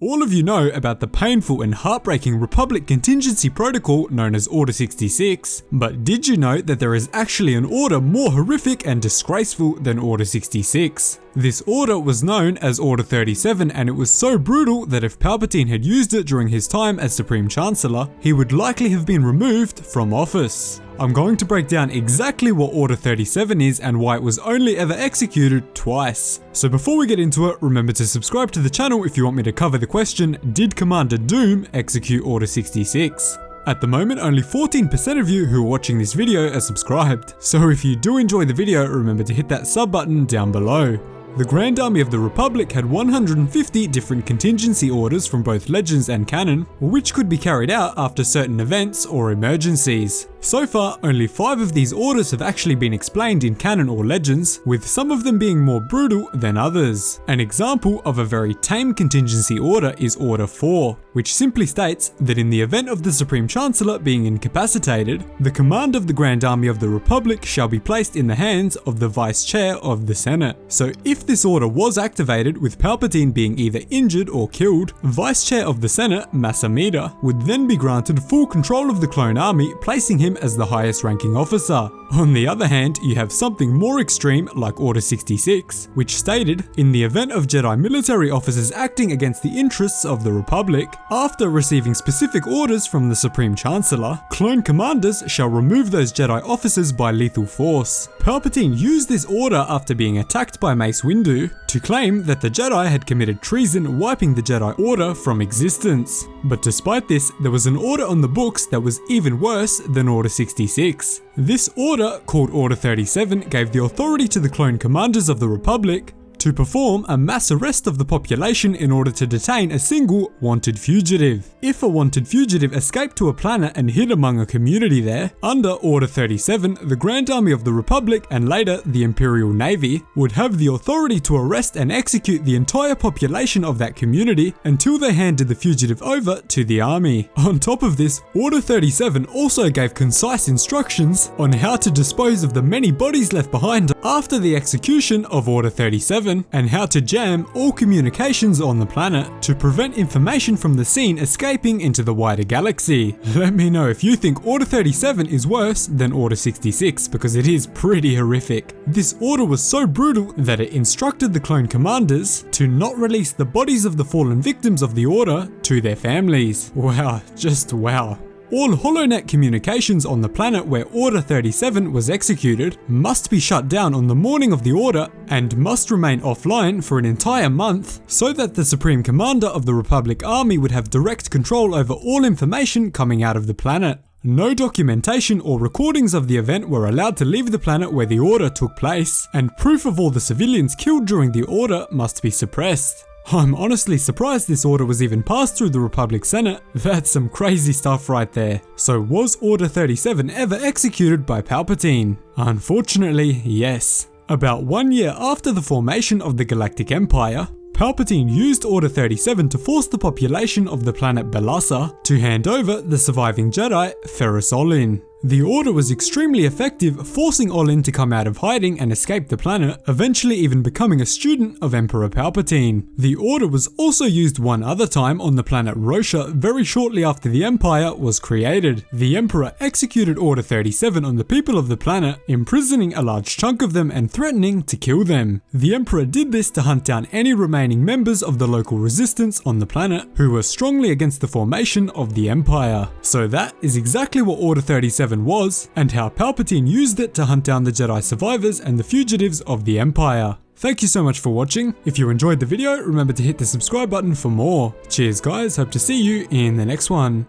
All of you know about the painful and heartbreaking Republic contingency protocol known as Order 66, but did you know that there is actually an order more horrific and disgraceful than Order 66? This order was known as Order 37, and it was so brutal that if Palpatine had used it during his time as Supreme Chancellor, he would likely have been removed from office. I'm going to break down exactly what Order 37 is and why it was only ever executed twice. So before we get into it, remember to subscribe to the channel if you want me to cover the question, did Commander Doom execute Order 66? At the moment, only 14% of you who are watching this video are subscribed. So if you do enjoy the video, remember to hit that sub button down below. The Grand Army of the Republic had 150 different contingency orders from both legends and canon, which could be carried out after certain events or emergencies. So far, only 5 of these orders have actually been explained in canon or legends, with some of them being more brutal than others. An example of a very tame contingency order is Order 4, which simply states that in the event of the Supreme Chancellor being incapacitated, the command of the Grand Army of the Republic shall be placed in the hands of the Vice Chair of the Senate. So if this order was activated with Palpatine being either injured or killed, Vice Chair of the Senate, Mas Amedda, would then be granted full control of the clone army, placing him as the highest ranking officer. On the other hand, you have something more extreme like Order 66, which stated, in the event of Jedi military officers acting against the interests of the Republic, after receiving specific orders from the Supreme Chancellor, clone commanders shall remove those Jedi officers by lethal force. Palpatine used this order after being attacked by Mace Windu to claim that the Jedi had committed treason, wiping the Jedi Order from existence. But despite this, there was an order on the books that was even worse than Order 66. This order, called Order 37, gave the authority to the clone commanders of the Republic to perform a mass arrest of the population in order to detain a single wanted fugitive. If a wanted fugitive escaped to a planet and hid among a community there, under Order 37, the Grand Army of the Republic and later the Imperial Navy would have the authority to arrest and execute the entire population of that community until they handed the fugitive over to the army. On top of this, Order 37 also gave concise instructions on how to dispose of the many bodies left behind after the execution of Order 37, and how to jam all communications on the planet to prevent information from the scene escaping into the wider galaxy. Let me know if you think Order 37 is worse than Order 66, because it is pretty horrific. This order was so brutal that it instructed the clone commanders to not release the bodies of the fallen victims of the order to their families. Wow, just wow. All HoloNet communications on the planet where Order 37 was executed must be shut down on the morning of the order and must remain offline for an entire month so that the Supreme Commander of the Republic Army would have direct control over all information coming out of the planet. No documentation or recordings of the event were allowed to leave the planet where the order took place, and proof of all the civilians killed during the order must be suppressed. I'm honestly surprised this order was even passed through the Republic Senate. That's some crazy stuff right there. So was Order 37 ever executed by Palpatine? Unfortunately, yes. About 1 year after the formation of the Galactic Empire, Palpatine used Order 37 to force the population of the planet Belassa to hand over the surviving Jedi, Ferrus Olin. The order was extremely effective, forcing Olin to come out of hiding and escape the planet, eventually even becoming a student of Emperor Palpatine. The order was also used one other time on the planet Rosha very shortly after the Empire was created. The Emperor executed Order 37 on the people of the planet, imprisoning a large chunk of them and threatening to kill them. The Emperor did this to hunt down any remaining members of the local resistance on the planet who were strongly against the formation of the Empire. So that is exactly what Order 37 was, and how Palpatine used it to hunt down the Jedi survivors and the fugitives of the Empire. Thank you so much for watching. If you enjoyed the video, remember to hit the subscribe button for more. Cheers guys, hope to see you in the next one.